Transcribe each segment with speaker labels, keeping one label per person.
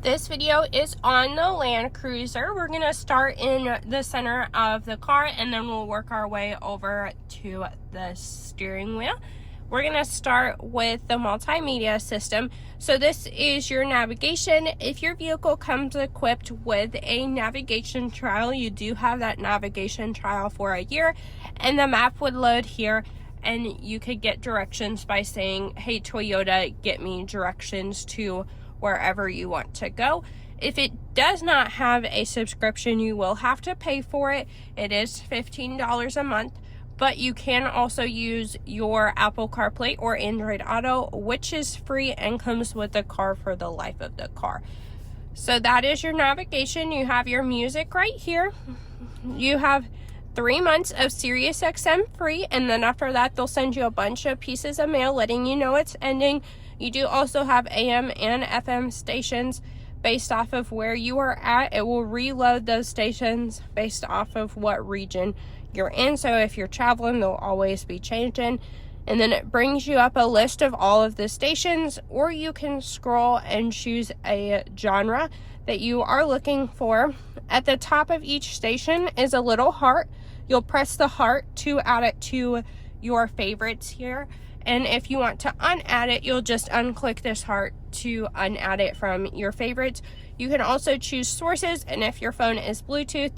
Speaker 1: This video is on the Land Cruiser. We're going to start in the center of the car and then we'll work our way over to the steering wheel. We're going to start with the multimedia system. So this is your navigation. If your vehicle comes equipped with a navigation trial, you do have that navigation trial for a year, and the map would load here and you could get directions by saying, hey Toyota, get me directions to wherever you want to go. If it does not have a subscription, you will have to pay for it. It is $15 a month, but you can also use your Apple CarPlay or Android Auto, which is free and comes with the car for the life of the car. So that is your navigation. You have your music right here. You have 3 months of SiriusXM free, and then after that they'll send you a bunch of pieces of mail letting you know it's ending. You do also have AM and FM stations based off of where you are at. It will reload those stations based off of what region you're in. So if you're traveling, they'll always be changing. And then it brings you up a list of all of the stations, or you can scroll and choose a genre that you are looking for. At the top of each station is a little heart. You'll press the heart to add it to your favorites here. And if you want to unadd it, you'll just unclick this heart to unadd it from your favorites. You can also choose sources, and if your phone is Bluetooth,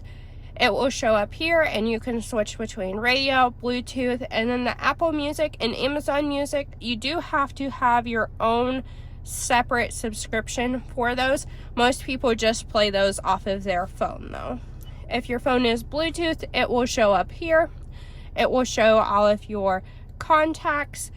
Speaker 1: it will show up here and you can switch between radio, Bluetooth, and then the Apple Music and Amazon Music. You do have to have your own separate subscription for those. Most people just play those off of their phone though. If your phone is Bluetooth, it will show up here. It will show all of your contacts,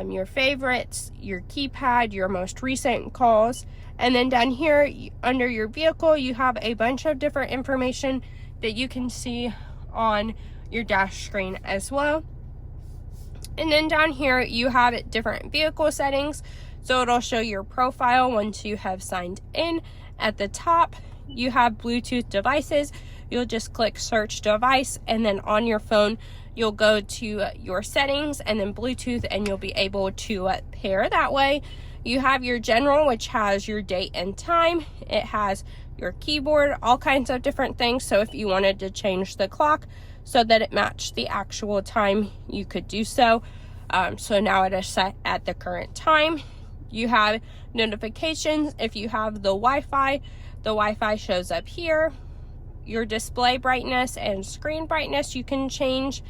Speaker 1: your favorites, your keypad, your most recent calls, and then down here under your vehicle you have a bunch of different information that you can see on your dash screen as well. And then down here you have different vehicle settings, so it'll show your profile once you have signed in. At the top you have Bluetooth devices. You'll just click search device, and then on your phone you'll go to your settings and then Bluetooth, and you'll be able to pair that way. You have your general, which has your date and time. It has your keyboard, all kinds of different things. So if you wanted to change the clock so that it matched the actual time, you could do so. So now it is set at the current time. You have notifications. If you have the Wi-Fi shows up here. Your display brightness and screen brightness you can change.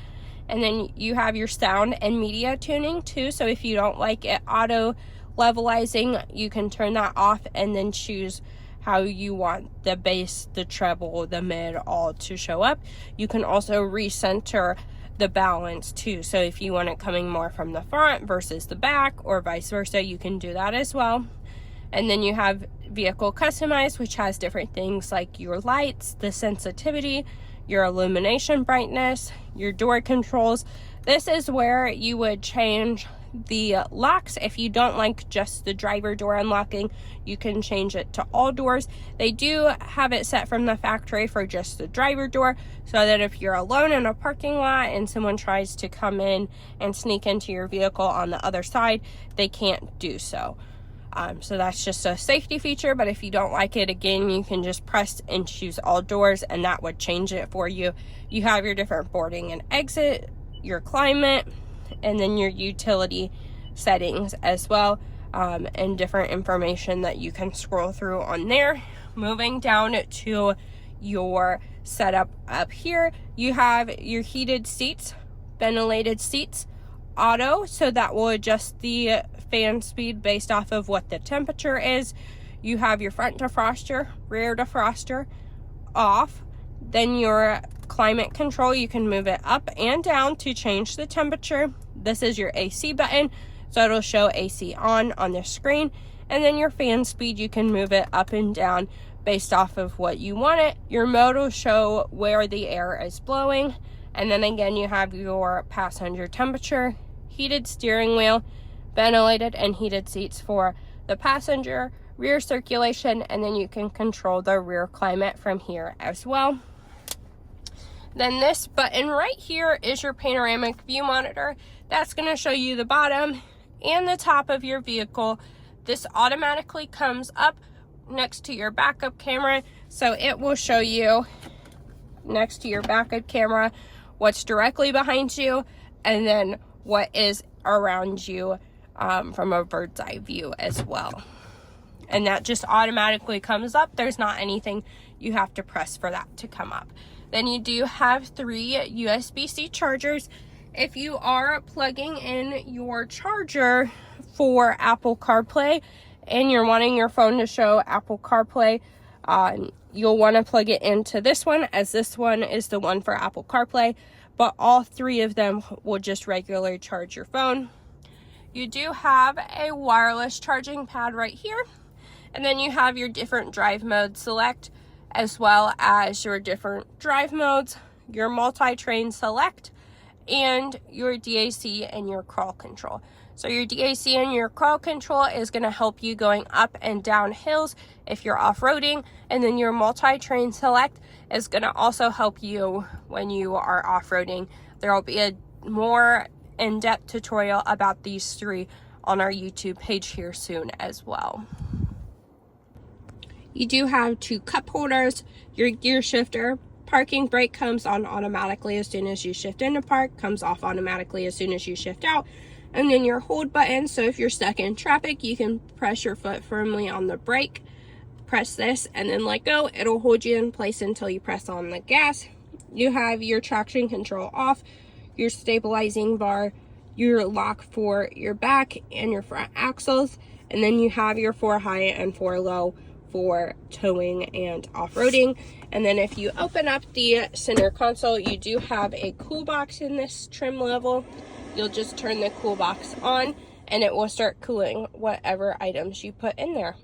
Speaker 1: And then you have your sound and media tuning too. So if you don't like it auto levelizing, you can turn that off and then choose how you want the bass, the treble, the mid all to show up. You can also recenter the balance too. So if you want it coming more from the front versus the back or vice versa, you can do that as well. And then you have vehicle customize, which has different things like your lights, the sensitivity, your illumination brightness, your door controls. This is where you would change the locks. If you don't like just the driver door unlocking, you can change it to all doors. They do have it set from the factory for just the driver door, so that if you're alone in a parking lot and someone tries to come in and sneak into your vehicle on the other side, they can't do so. So that's just a safety feature, but if you don't like it, again, you can just press and choose all doors and that would change it for you. You have your different boarding and exit, your climate, and then your utility settings as well, and different information that you can scroll through on there. Moving down to your setup up here, you have your heated seats, ventilated seats, auto, so that will adjust the fan speed based off of what the temperature is. You have your front defroster, rear defroster off. Then your climate control, you can move it up and down to change the temperature. This is your AC button, so it'll show AC on the screen. And then your fan speed, you can move it up and down based off of what you want it. Your mode will show where the air is blowing. And then again, you have your passenger temperature, heated steering wheel, ventilated and heated seats for the passenger, rear circulation, and then you can control the rear climate from here as well. Then this button right here is your panoramic view monitor. That's going to show you the bottom and the top of your vehicle. This automatically comes up next to your backup camera, so it will show you next to your backup camera what's directly behind you and then what is around you from a bird's eye view as well. And that just automatically comes up. There's not anything you have to press for that to come up. Then you do have 3 USB-C chargers. If you are plugging in your charger for Apple CarPlay and you're wanting your phone to show Apple CarPlay, you'll want to plug it into this one, as this one is the one for Apple CarPlay, but all 3 of them will just regularly charge your phone. You do have a wireless charging pad right here, and then you have your different drive modes select, as well as your different drive modes, your multi-train select, and your DAC and your crawl control. So your DAC and your crawl control is going to help you going up and down hills if you're off-roading, and then your multi-train select is going to also help you when you are off-roading. There will be a more in-depth tutorial about these 3 on our YouTube page here soon as well. You do have 2 cup holders, your gear shifter, parking brake comes on automatically as soon as you shift into park, comes off automatically as soon as you shift out, and then your hold button, so if you're stuck in traffic, you can press your foot firmly on the brake, press this, and then let go. It'll hold you in place until you press on the gas. You have your traction control off, your stabilizing bar, your lock for your back and your front axles, and then you have your 4 high and 4 low for towing and off-roading. And then if you open up the center console, you do have a cool box in this trim level. You'll just turn the cool box on and it will start cooling whatever items you put in there.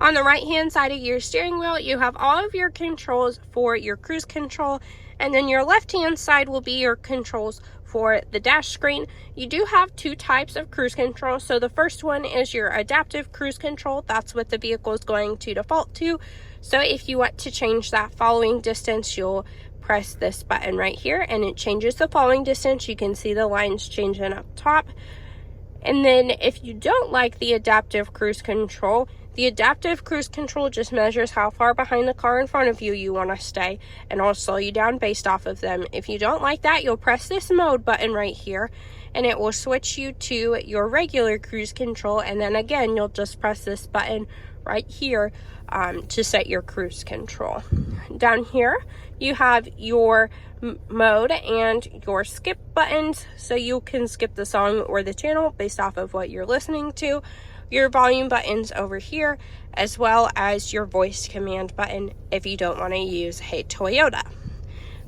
Speaker 1: On the right hand side of your steering wheel, you have all of your controls for your cruise control, and then your left hand side will be your controls for the dash screen. You do have 2 types of cruise control. So the first one is your adaptive cruise control. That's what the vehicle is going to default to. So if you want to change that following distance, you'll press this button right here and it changes the following distance. You can see the lines changing up top. And then if you don't like the adaptive cruise control, the adaptive cruise control just measures how far behind the car in front of you you want to stay, and it'll slow you down based off of them. If you don't like that, you'll press this mode button right here and it will switch you to your regular cruise control, and then again you'll just press this button right here to set your cruise control. Down here you have your mode and your skip buttons, so you can skip the song or the channel based off of what you're listening to. Your volume buttons over here, as well as your voice command button if you don't want to use Hey Toyota.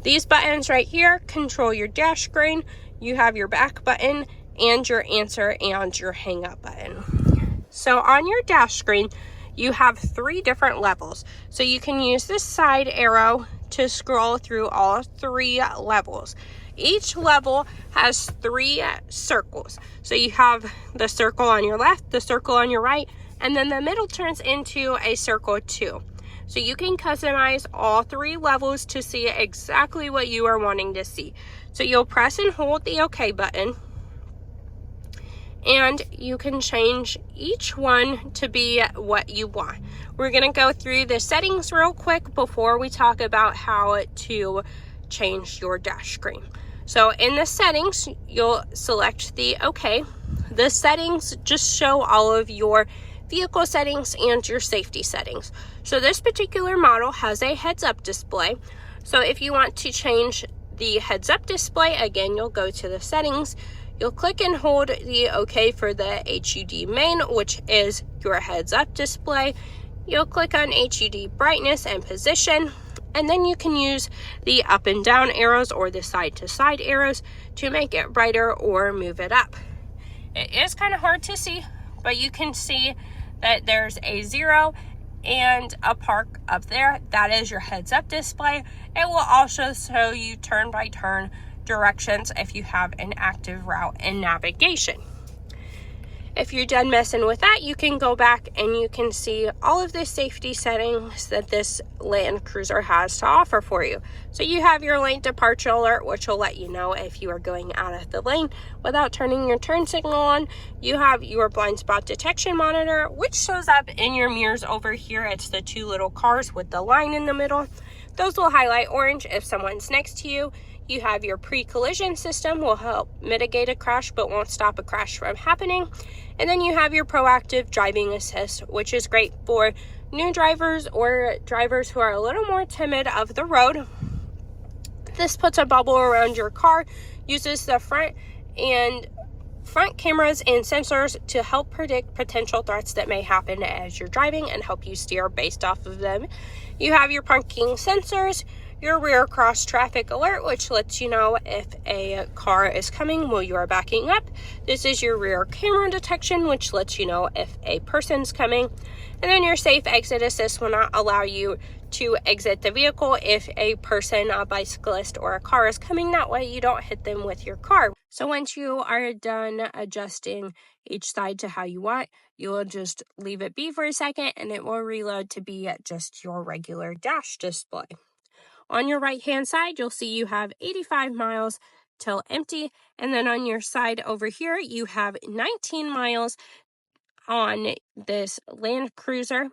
Speaker 1: These buttons right here control your dash screen. You have your back button and your answer and your hang up button. So on your dash screen, you have 3 different levels. So you can use this side arrow to scroll through all 3 levels. Each level has 3 circles. So you have the circle on your left, the circle on your right, and then the middle turns into a circle too. So you can customize all 3 levels to see exactly what you are wanting to see. So you'll press and hold the OK button, and you can change each one to be what you want. We're going to go through the settings real quick before we talk about how to change your dash screen. So in the settings, you'll select the OK. The settings just show all of your vehicle settings and your safety settings. So this particular model has a heads-up display. So if you want to change the heads-up display, again, you'll go to the settings. You'll click and hold the OK for the HUD main, which is your heads-up display. You'll click on HUD brightness and position, and then you can use the up and down arrows or the side to side arrows to make it brighter or move it up. It is kind of hard to see, but you can see that there's a 0 and a park up there. That is your heads up display. It will also show you turn by turn directions if you have an active route in navigation. If you're done messing with that, you can go back and you can see all of the safety settings that this Land Cruiser has to offer for you. So you have your lane departure alert, which will let you know if you are going out of the lane without turning your turn signal on. You have your blind spot detection monitor, which shows up in your mirrors over here. It's the two little cars with the line in the middle. Those will highlight orange if someone's next to you. You have your pre-collision system, will help mitigate a crash but won't stop a crash from happening. And then you have your proactive driving assist, which is great for new drivers or drivers who are a little more timid of the road. This puts a bubble around your car, uses the front cameras and sensors to help predict potential threats that may happen as you're driving and help you steer based off of them. You have your parking sensors, your rear cross traffic alert, which lets you know if a car is coming while you are backing up. This is your rear camera detection, which lets you know if a person's coming. And then your safe exit assist will not allow you to exit the vehicle if a person, a bicyclist, or a car is coming. That way you don't hit them with your car. So once you are done adjusting each side to how you want, you will just leave it be for a second and it will reload to be just your regular dash display. On your right hand side, you'll see you have 85 miles till empty, and then on your side over here you have 19 miles on this Land Cruiser.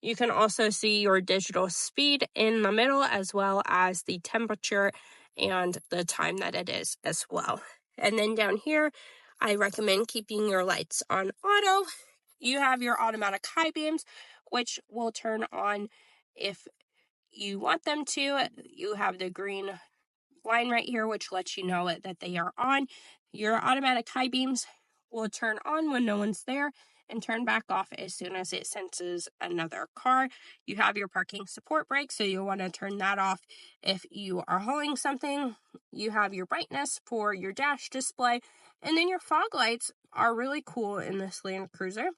Speaker 1: You can also see your digital speed in the middle, as well as the temperature and the time that it is as well. And then down here, I recommend keeping your lights on auto. You have your automatic high beams, which will turn on if you want them to. You have the green line right here, which lets you know that they are on. Your automatic high beams will turn on when no one's there and turn back off as soon as it senses another car. You have your parking support brake, so you'll want to turn that off if you are hauling something. You have your brightness for your dash display, and then your fog lights are really cool in this Land Cruiser.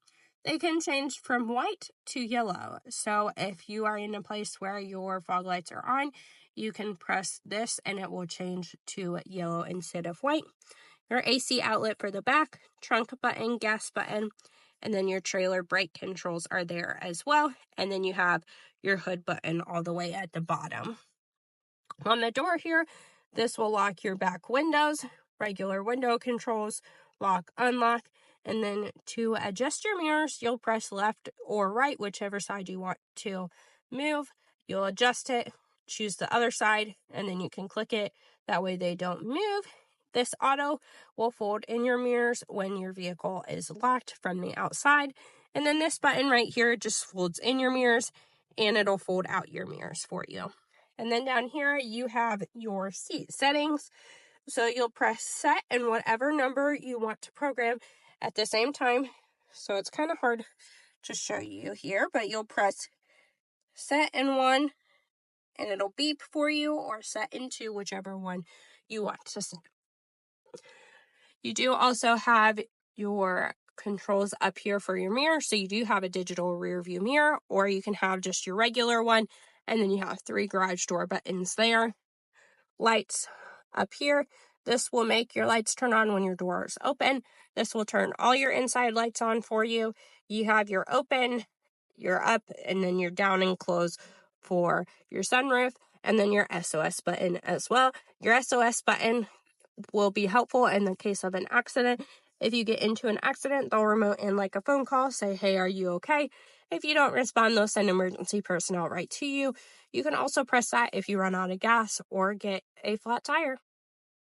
Speaker 1: They can change from white to yellow. So if you are in a place where your fog lights are on, you can press this and it will change to yellow instead of white. Your AC outlet for the back, trunk button, gas button, and then your trailer brake controls are there as well. And then you have your hood button all the way at the bottom. On the door here, this will lock your back windows, regular window controls, lock, unlock. And then to adjust your mirrors, you'll press left or right, whichever side you want to move. You'll adjust it, choose the other side, and then you can click it. That way they don't move. This auto will fold in your mirrors when your vehicle is locked from the outside. And then this button right here just folds in your mirrors and it'll fold out your mirrors for you. And then down here you have your seat settings. So you'll press set and whatever number you want to program at the same time. So it's kind of hard to show you here, but you'll press set in 1 and it'll beep for you, or set in 2, whichever one you want to set. You do also have your controls up here for your mirror. So you do have a digital rear view mirror, or you can have just your regular one. And then you have 3 garage door buttons there. Lights up here. This will make your lights turn on when your door is open. This will turn all your inside lights on for you. You have your open, your up, and then your down and close for your sunroof, and then your SOS button as well. Your SOS button will be helpful in the case of an accident. If you get into an accident, they'll remote in like a phone call, say, hey, are you okay? If you don't respond, they'll send emergency personnel right to you. You can also press that if you run out of gas or get a flat tire.